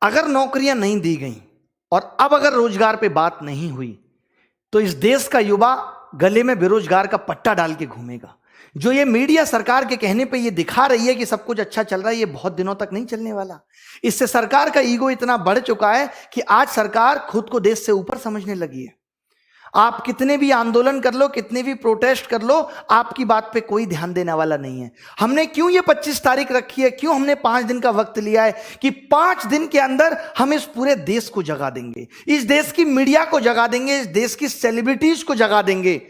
अगर नौकरियां नहीं दी गई और अब अगर रोजगार पे बात नहीं हुई तो इस देश का युवा गले में बेरोजगार का पट्टा डाल के घूमेगा। जो ये मीडिया सरकार के कहने पे ये दिखा रही है कि सब कुछ अच्छा चल रहा है, ये बहुत दिनों तक नहीं चलने वाला। इससे सरकार का ईगो इतना बढ़ चुका है कि आज सरकार खुद को देश से ऊपर समझने लगी है। आप कितने भी आंदोलन कर लो, कितने भी प्रोटेस्ट कर लो, आपकी बात पे कोई ध्यान देने वाला नहीं है। हमने क्यों ये 25 तारीख रखी है, क्यों हमने 5 दिन का वक्त लिया है कि 5 दिन के अंदर हम इस पूरे देश को जगा देंगे, इस देश की मीडिया को जगा देंगे, इस देश की सेलिब्रिटीज को जगा देंगे।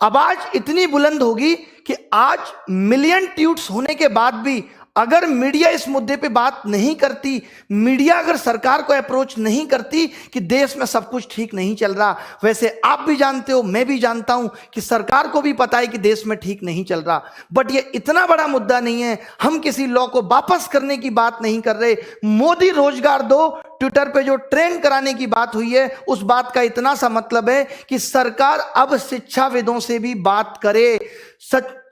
आवाज इतनी बुलंद होगी कि आज मिलियन ट्वीट्स होने के बाद भी अगर मीडिया इस मुद्दे पे बात नहीं करती, मीडिया अगर सरकार को अप्रोच नहीं करती कि देश में सब कुछ ठीक नहीं चल रहा, वैसे आप भी जानते हो, मैं भी जानता हूं कि सरकार को भी पता है कि देश में ठीक नहीं चल रहा, बट ये इतना बड़ा मुद्दा नहीं है। हम किसी लॉ को वापस करने की बात नहीं कर रहे। मोदी रोजगार दो ट्विटर पे जो ट्रेंड कराने की बात हुई है, उस बात का इतना सा मतलब है कि सरकार अब शिक्षाविदों से भी बात करे।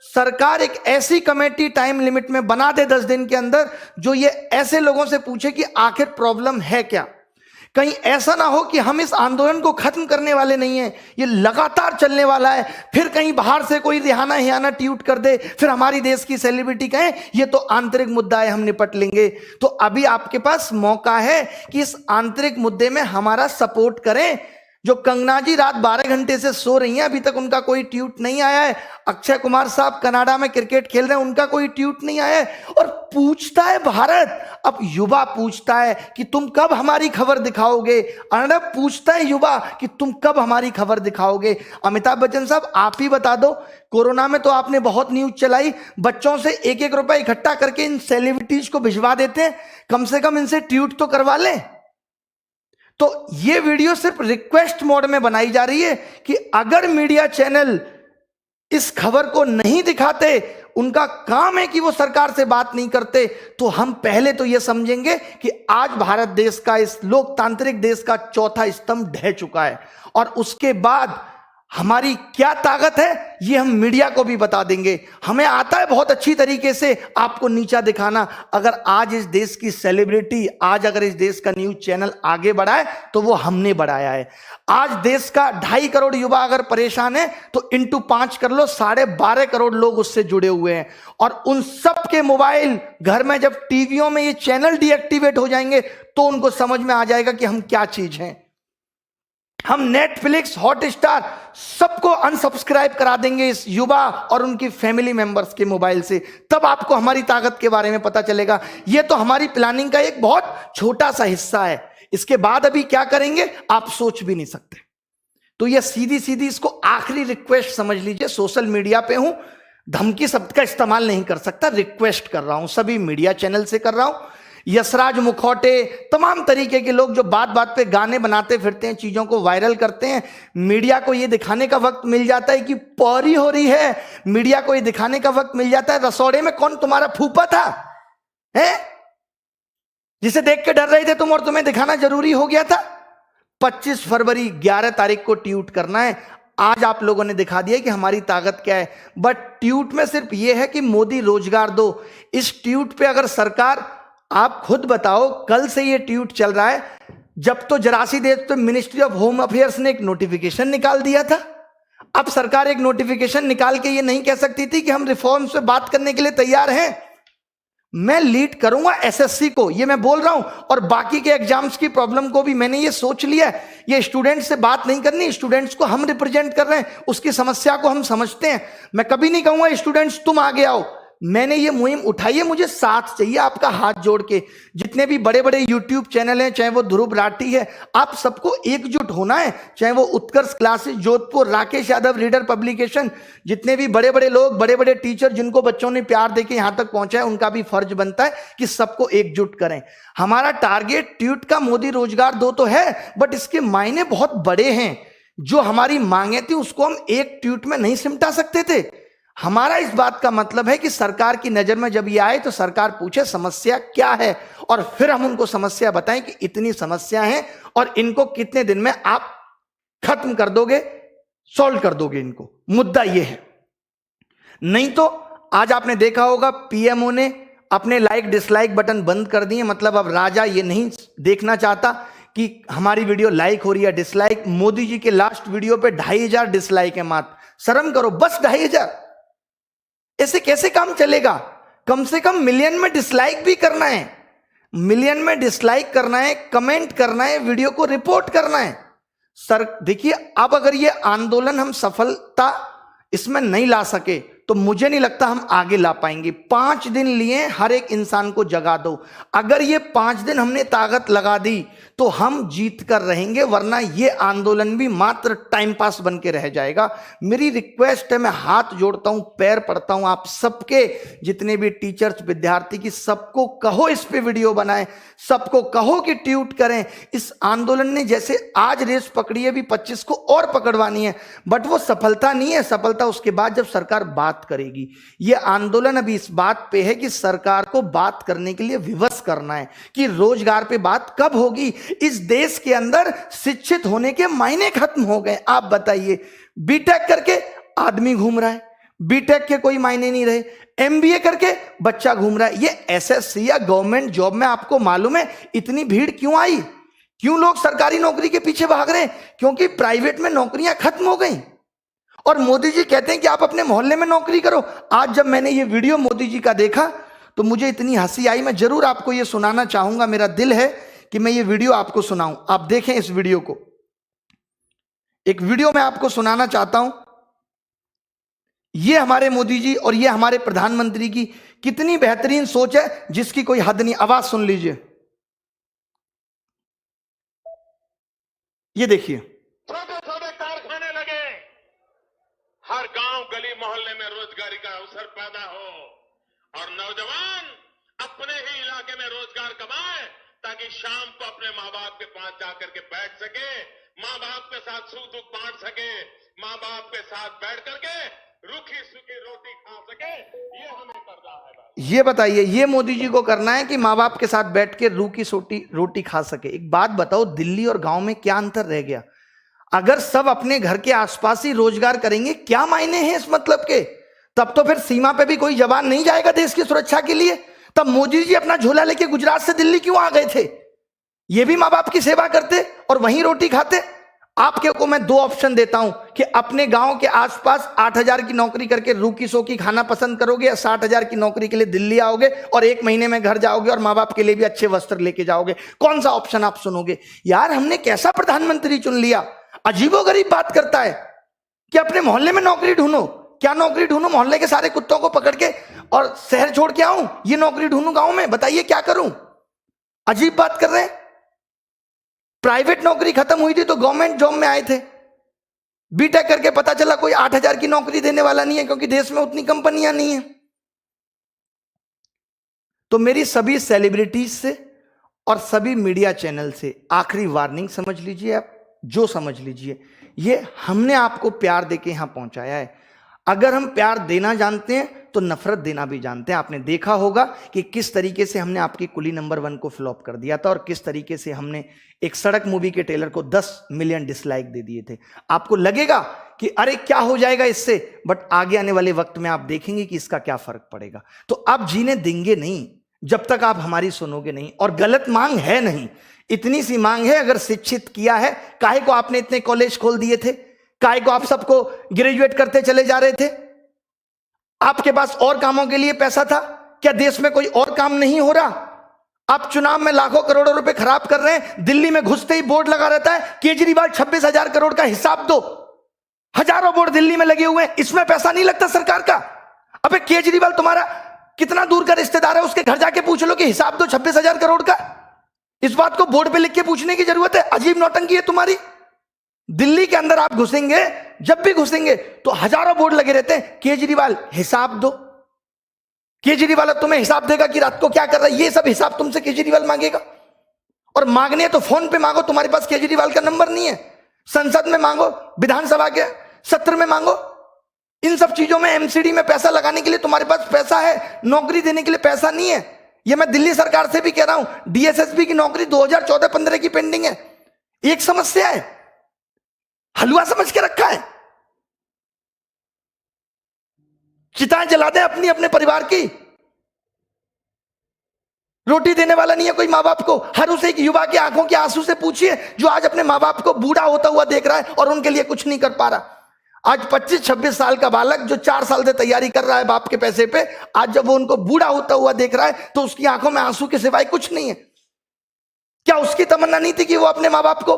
सरकार एक ऐसी कमेटी टाइम लिमिट में बना दे 10 दिन के अंदर, जो ये ऐसे लोगों से पूछे कि आखिर प्रॉब्लम है क्या। कहीं ऐसा ना हो कि हम इस आंदोलन को खत्म करने वाले नहीं है, ये लगातार चलने वाला है, फिर कहीं बाहर से कोई रिहाना हियाना ट्वीट कर दे, फिर हमारी देश की सेलिब्रिटी कहे ये तो आंतरिक मुद्दा है, हम निपट लेंगे। तो अभी आपके पास मौका है कि इस आंतरिक मुद्दे में हमारा सपोर्ट करें। जो कंगना जी रात 12 घंटे से सो रही हैं, अभी तक उनका कोई ट्वीट नहीं आया है। अक्षय कुमार साहब कनाडा में क्रिकेट खेल रहे हैं, उनका कोई ट्वीट नहीं आया है। और पूछता है भारत, अब युवा पूछता है कि तुम कब हमारी खबर दिखाओगे। अर्णब पूछता है युवा कि तुम कब हमारी खबर दिखाओगे। अमिताभ बच्चन साहब आप ही बता दो, कोरोना में तो आपने बहुत न्यूज चलाई, बच्चों से 1-1 रुपया इकट्ठा करके इन सेलिब्रिटीज को भिजवा देते हैं, कम से कम इनसे ट्वीट तो करवा लें। तो ये वीडियो सिर्फ रिक्वेस्ट मोड में बनाई जा रही है कि अगर मीडिया चैनल इस खबर को नहीं दिखाते, उनका काम है कि वो सरकार से बात नहीं करते, तो हम पहले तो ये समझेंगे कि आज भारत देश का, इस लोकतांत्रिक देश का चौथा स्तंभ ढह चुका है। और उसके बाद हमारी क्या ताकत है ये हम मीडिया को भी बता देंगे। हमें आता है बहुत अच्छी तरीके से आपको नीचा दिखाना। अगर आज इस देश की सेलिब्रिटी, आज अगर इस देश का न्यूज चैनल आगे बढ़ा है तो वो हमने बढ़ाया है। आज देश का 2.5 करोड़ युवा अगर परेशान है तो इंटू 5 कर लो, 12.5 करोड़ लोग उससे जुड़े हुए हैं। और उन सब के मोबाइल घर में जब टीवियों में ये चैनल डीएक्टिवेट हो जाएंगे तो उनको समझ में आ जाएगा कि हम क्या चीज हैं। हम नेटफ्लिक्स, हॉटस्टार सबको अनसब्सक्राइब करा देंगे इस युवा और उनकी फैमिली मेंबर्स के मोबाइल से, तब आपको हमारी ताकत के बारे में पता चलेगा। यह तो हमारी प्लानिंग का एक बहुत छोटा सा हिस्सा है। इसके बाद अभी क्या करेंगे आप सोच भी नहीं सकते। तो यह सीधी सीधी इसको आखिरी रिक्वेस्ट समझ लीजिए। सोशल मीडिया पे हूं, धमकी शब्द का इस्तेमाल नहीं कर सकता, रिक्वेस्ट कर रहा हूं, सभी मीडिया चैनल से कर रहा हूं। यशराज मुखौटे, तमाम तरीके के लोग जो बात बात पे गाने बनाते फिरते हैं, चीजों को वायरल करते हैं, मीडिया को ये दिखाने का वक्त मिल जाता है कि पौरी हो रही है, मीडिया को ये दिखाने का वक्त मिल जाता है रसोड़े में कौन तुम्हारा फूफा था है, जिसे देख के डर रहे थे तुम और तुम्हें दिखाना जरूरी हो गया था। 25 फरवरी 11 तारीख को ट्वीट करना है। आज आप लोगों ने दिखा दिया कि हमारी ताकत क्या है। बट ट्वीट में सिर्फ यह है कि मोदी रोजगार दो। इस ट्वीट पे अगर सरकार, आप खुद बताओ, कल से ये ट्वीट चल रहा है, जब तो जरासी देश पे मिनिस्ट्री ऑफ होम अफेयर्स ने एक नोटिफिकेशन निकाल दिया था। अब सरकार एक नोटिफिकेशन निकाल के ये नहीं कह सकती थी कि हम रिफॉर्म्स पे बात करने के लिए तैयार हैं। मैं लीड करूंगा एसएससी को, ये मैं बोल रहा हूं, और बाकी के एग्जाम्स की प्रॉब्लम को भी मैंने ये सोच लिया है। ये स्टूडेंट्स से बात नहीं करनी, स्टूडेंट्स को हम रिप्रेजेंट कर रहे हैं, उसकी समस्या को हम समझते हैं। मैं कभी नहीं कहूंगा स्टूडेंट्स तुम आगे आओ। मैंने ये मुहिम उठाई है, मुझे साथ चाहिए आपका, हाथ जोड़ के। जितने भी बड़े बड़े यूट्यूब चैनल हैं, चाहे वो ध्रुव राठी है, आप सबको एकजुट होना है। चाहे वो Utkarsh classes Jodhpur, Rakesh Yadav reader publication, जितने भी बड़े बड़े लोग, बड़े बड़े टीचर जिनको बच्चों ने प्यार देके यहां तक पहुंचा है, उनका भी फर्ज बनता है कि सबको एकजुट करें। हमारा टारगेट ट्वीट का मोदी रोजगार दो तो है, बट इसके मायने बहुत बड़े हैं। जो हमारी मांगे थी उसको हम एक ट्वीट में नहीं सिमटा सकते थे। हमारा इस बात का मतलब है कि सरकार की नजर में जब ये आए तो सरकार पूछे समस्या क्या है, और फिर हम उनको समस्या बताएं कि इतनी समस्या है और इनको कितने दिन में आप खत्म कर दोगे, सॉल्व कर दोगे इनको। मुद्दा ये है। नहीं तो आज आपने देखा होगा पीएमओ ने अपने लाइक डिसलाइक बटन बंद कर दिए। मतलब अब राजा ये नहीं देखना चाहता कि हमारी वीडियो लाइक हो रही है डिसलाइक। मोदी जी के लास्ट वीडियो पे 2500 डिसलाइक है मात्र। शर्म करो, बस 2500। ऐसे कैसे काम चलेगा? कम से कम मिलियन में डिसलाइक भी करना है, मिलियन में डिसलाइक करना है, कमेंट करना है, वीडियो को रिपोर्ट करना है। सर देखिए, अब अगर ये आंदोलन हम सफलता इसमें नहीं ला सके तो मुझे नहीं लगता हम आगे ला पाएंगे। 5 दिन लिए, हर एक इंसान को जगा दो। अगर ये 5 दिन हमने ताकत लगा दी तो हम जीत कर रहेंगे, वरना ये आंदोलन भी मात्र टाइम पास बन के रह जाएगा। मेरी रिक्वेस्ट है, मैं हाथ जोड़ता हूं, पैर पड़ता हूं आप सबके, जितने भी टीचर्स विद्यार्थी की, सबको कहो इस पे वीडियो बनाएं, सबको कहो कि ट्वीट करें। इस आंदोलन ने जैसे आज रेस पकड़ी है, भी 25 को और पकड़वानी है, बट वो सफलता नहीं है। सफलता उसके बाद जब सरकार बात करेगी। यह आंदोलन अभी इस बात पे है कि सरकार को बात करने के लिए विवश करना है कि रोजगार पे बात कब होगी। इस देश के अंदर शिक्षित होने के मायने खत्म हो गए। आप बताइए, बीटेक करके आदमी घूम रहा है, बीटेक के कोई मायने नहीं रहे, एमबीए करके बच्चा घूम रहा है। ये एसएससी या गवर्नमेंट जॉब में आपको मालूम है इतनी भीड़ क्यों आई? क्यों लोग सरकारी नौकरी के पीछे भाग रहे हैं? क्योंकि प्राइवेट में नौकरियां खत्म हो गई और मोदी जी कहते हैं कि आप अपने मोहल्ले में नौकरी करो। आज जब मैंने ये वीडियो मोदी जी का देखा तो मुझे इतनी हंसी आई, मैं जरूर आपको ये सुनाना चाहूंगा। मेरा दिल है कि मैं ये वीडियो आपको सुनाऊं। आप देखें इस वीडियो को। एक वीडियो मैं आपको सुनाना चाहता हूं। ये हमारे मोदी जी और ये हमारे प्रधानमंत्री की कितनी बेहतरीन सोच है, जिसकी कोई हद नहीं। आवाज सुन लीजिए, ये देखिए। हर गांव गली मोहल्ले में रोजगारी का अवसर पैदा हो और नौजवान अपने ही इलाके में रोजगार कमाए, ताकि शाम को अपने माँ बाप के पास जाकर के बैठ सके, माँ बाप के साथ सुख दुख बांट सके, माँ बाप के साथ बैठ करके रूखी सूखी रोटी खा सके। ये हमें करना है भाई। ये बताइए, ये मोदी जी को करना है कि माँ बाप के साथ बैठ के रूखी रोटी खा सके। एक बात बताओ, दिल्ली और गांव में क्या अंतर रह गया? अगर सब अपने घर के आसपास ही रोजगार करेंगे, क्या मायने हैं इस मतलब के? तब तो फिर सीमा पे भी कोई जवान नहीं जाएगा देश की सुरक्षा के लिए। तब मोदी जी अपना झोला लेके गुजरात से दिल्ली क्यों आ गए थे? ये भी माँ बाप की सेवा करते और वहीं रोटी खाते। आपके को मैं 2 ऑप्शन देता हूं कि अपने गांव के आसपास 8000 की नौकरी करके रूखी सोखी खाना पसंद करोगे, या 60,000 की नौकरी के लिए दिल्ली आओगे और 1 महीने में घर जाओगे और माँ बाप के लिए भी अच्छे वस्त्र लेके जाओगे। कौन सा ऑप्शन आप सुनोगे? यार, हमने कैसा प्रधानमंत्री चुन लिया? अजीबोगरीब बात करता है कि अपने मोहल्ले में नौकरी ढूंढो। क्या नौकरी ढूंढो? मोहल्ले के सारे कुत्तों को पकड़ के और शहर छोड़ के आऊं? ये नौकरी ढूंढूं गांव में? बताइए क्या करूं? अजीब बात कर रहे हैं। प्राइवेट नौकरी खत्म हुई थी तो गवर्नमेंट जॉब में आए थे। बीटेक करके पता चला कोई 8000 की नौकरी देने वाला नहीं है, क्योंकि देश में उतनी कंपनियां नहीं है। तो मेरी सभी सेलिब्रिटीज से और सभी मीडिया चैनल से आखिरी वार्निंग समझ लीजिए, आप जो समझ लीजिए, ये हमने आपको प्यार देके यहां पहुंचाया है। अगर हम प्यार देना जानते हैं तो नफरत देना भी जानते हैं। आपने देखा होगा कि किस तरीके से हमने आपकी कुली नंबर 1 को फ्लॉप कर दिया था और किस तरीके से हमने एक सड़क मूवी के ट्रेलर को 10 मिलियन डिसलाइक दे दिए थे। आपको लगेगा कि अरे क्या हो जाएगा इससे, बट आगे आने वाले वक्त में आप देखेंगे कि इसका क्या फर्क पड़ेगा। तो आप जीने देंगे नहीं जब तक आप हमारी सुनोगे नहीं। और गलत मांग है नहीं, इतनी सी मांग है, अगर शिक्षित किया है, काहे को आपने इतने कॉलेज खोल दिए थे? काहे को आप सबको ग्रेजुएट करते चले जा रहे थे? आपके पास और कामों के लिए पैसा था क्या? देश में कोई और काम नहीं हो रहा? आप चुनाव में लाखों करोड़ों रुपए खराब कर रहे हैं। दिल्ली में घुसते ही बोर्ड लगा रहता है, केजरीवाल 26,000 करोड़ का हिसाब दो। हजारों बोर्ड दिल्ली में लगे हुए हैं, इसमें पैसा नहीं लगता सरकार का? अबे केजरीवाल तुम्हारा कितना दूर का रिश्तेदार है, उसके घर जाके पूछ लो कि हिसाब दो 26,000 करोड़ का। इस बात को बोर्ड पे लिख के पूछने की जरूरत है? अजीब नौटंकी है तुम्हारी। दिल्ली के अंदर आप घुसेंगे, जब भी घुसेंगे तो हजारों बोर्ड लगे रहते हैं, केजरीवाल हिसाब दो। केजरीवाल तुम्हें हिसाब देगा कि रात को क्या कर रहा है, ये सब हिसाब तुमसे केजरीवाल मांगेगा। और मांगने तो फोन पे मांगो, तुम्हारे पास केजरीवाल का नंबर नहीं है। संसद में मांगो, विधानसभा के सत्र में मांगो। इन सब चीजों में एमसीडी में पैसा लगाने के लिए तुम्हारे पास पैसा है, नौकरी देने के लिए पैसा नहीं है। ये मैं दिल्ली सरकार से भी कह रहा हूं, डीएसएसबी की नौकरी 2014-15 की पेंडिंग है। एक समस्या है, हलवा समझ के रखा है। चिताएं जला दें अपनी अपने परिवार की। रोटी देने वाला नहीं है कोई माँ बाप को। हर उस एक युवा के आंखों के आंसू से पूछिए जो आज अपने माँ बाप को बूढ़ा होता हुआ देख रहा है और उनके लिए कुछ नहीं कर पा रहा। आज 25-26 साल का बालक जो 4 साल से तैयारी कर रहा है बाप के पैसे पे, आज जब वो उनको बूढ़ा होता हुआ देख रहा है तो उसकी आंखों में आंसू के सिवाय कुछ नहीं है। क्या उसकी तमन्ना नहीं थी कि वो अपने माँ बाप को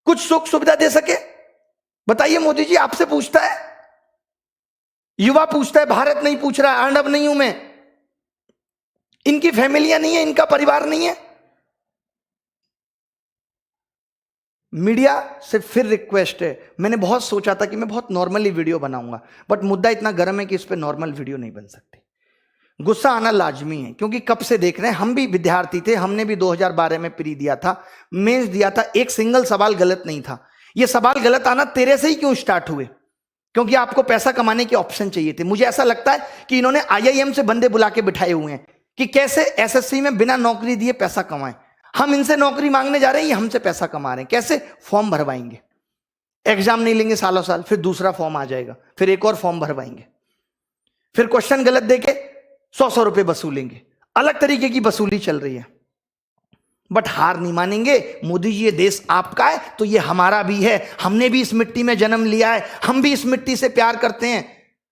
कुछ सुख सुविधा दे सके? बताइए मोदी जी, आपसे पूछता है, युवा पूछता है, भारत नहीं पूछ रहा है। अर्नब नहीं हूं मैं, इनकी फैमिलियां नहीं है, इनका परिवार नहीं है। मीडिया से फिर रिक्वेस्ट है, मैंने बहुत सोचा था कि मैं बहुत नॉर्मली वीडियो बनाऊंगा, बट मुद्दा इतना गर्म है कि इस पे नॉर्मल वीडियो नहीं बन सकती। गुस्सा आना लाजमी है, क्योंकि कब से देख रहे हैं, हम भी विद्यार्थी थे, हमने भी 2012 में प्री दिया था, मेंस दिया था, एक सिंगल सवाल गलत नहीं था। ये सवाल गलत आना तेरे से ही क्यों स्टार्ट हुए? क्योंकि आपको पैसा कमाने के ऑप्शन चाहिए थे। मुझे ऐसा लगता है कि इन्होंने IIM से बंदे बुला के बिठाए हुए हैं कि कैसे SSC में बिना नौकरी दिए पैसा कमाएं। हम इनसे नौकरी मांगने जा रहे हैं, ये हमसे पैसा कमा रहे हैं। कैसे? फॉर्म भरवाएंगे, एग्जाम नहीं लेंगे सालों साल, फिर दूसरा फॉर्म आ जाएगा, फिर एक और फॉर्म भरवाएंगे, फिर क्वेश्चन गलत देके 100 रुपए वसूलेंगे। अलग तरीके की वसूली चल रही है, बट हार नहीं मानेंगे। मोदी जी, ये देश आपका है तो ये हमारा भी है। हमने भी इस मिट्टी में जन्म लिया है, हम भी इस मिट्टी से प्यार करते हैं,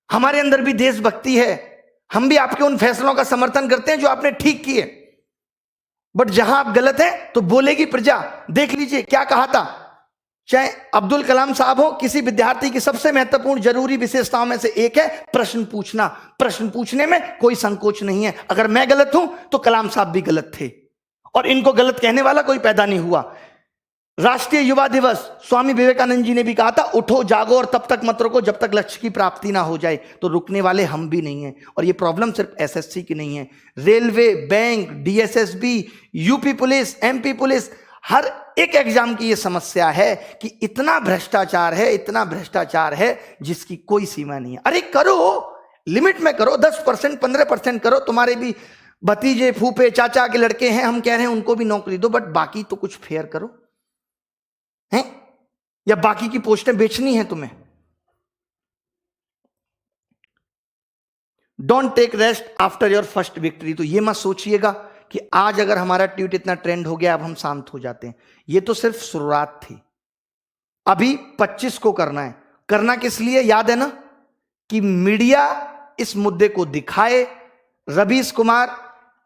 हमारे अंदर भी देशभक्ति है। हम भी आपके उन फैसलों का समर्थन करते हैं जो आपने ठीक किए, बट जहां आप गलत हैं तो बोलेगी प्रजा। देख लीजिए क्या कहा था, चाहे अब्दुल कलाम साहब हो, किसी विद्यार्थी की सबसे महत्वपूर्ण जरूरी विशेषताओं में से एक है प्रश्न पूछना। प्रश्न पूछने में कोई संकोच नहीं है। अगर मैं गलत हूं तो कलाम साहब भी गलत थे, और इनको गलत कहने वाला कोई पैदा नहीं हुआ। राष्ट्रीय युवा दिवस, स्वामी विवेकानंद जी ने भी कहा था, उठो जागो और तब तक मत रुको जब तक लक्ष्य की प्राप्ति ना हो जाए। तो रुकने वाले हम भी नहीं हैं। और ये प्रॉब्लम सिर्फ SSC की नहीं है, railway, bank, DSSB, UP police, MP police, हर एक एग्जाम की ये समस्या है कि इतना भ्रष्टाचार है, इतना भ्रष्टाचार है जिसकी कोई सीमा नहीं है। अरे करो, लिमिट में करो, 10%, 15% करो। तुम्हारे भी भतीजे, फूफे, चाचा के लड़के हैं, हम कह रहे हैं उनको भी नौकरी दो, बट बाकी तो कुछ फेयर करो हैं? या बाकी की पोस्टें बेचनी है तुम्हें? Don't take rest after your first victory. तो ये मत सोचिएगा कि आज अगर हमारा ट्वीट इतना ट्रेंड हो गया अब हम शांत हो जाते हैं। ये तो सिर्फ शुरुआत थी, अभी 25 को करना है। करना किस लिए याद है ना, कि मीडिया इस मुद्दे को दिखाए। रवीश कुमार,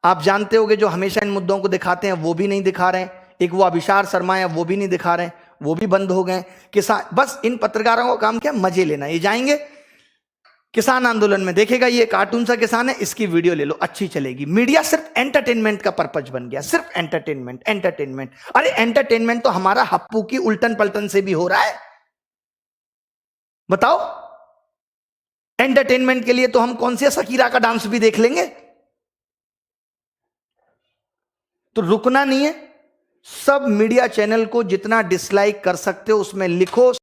आप जानते होंगे, जो हमेशा इन मुद्दों को दिखाते हैं, वो भी नहीं दिखा रहे हैं। एक वो अभिसार शर्मा है, वो भी नहीं दिखा रहे हैं, वो भी बंद हो गए। किसान, बस इन पत्रकारों का काम क्या, मजे लेना। ये जाएंगे किसान आंदोलन में, देखेगा ये कार्टून सा किसान है, इसकी वीडियो ले लो, अच्छी चलेगी। मीडिया सिर्फ एंटरटेनमेंट का पर्पज बन गया, सिर्फ एंटरटेनमेंट, एंटरटेनमेंट। अरे एंटरटेनमेंट तो हमारा हप्पू की उल्टन पलटन से भी हो रहा है। बताओ, एंटरटेनमेंट के लिए तो हम कौन सी शकीरा का डांस भी देख लेंगे। तो रुकना नहीं है। सब मीडिया चैनल को जितना डिसलाइक कर सकते हो उसमें लिखो।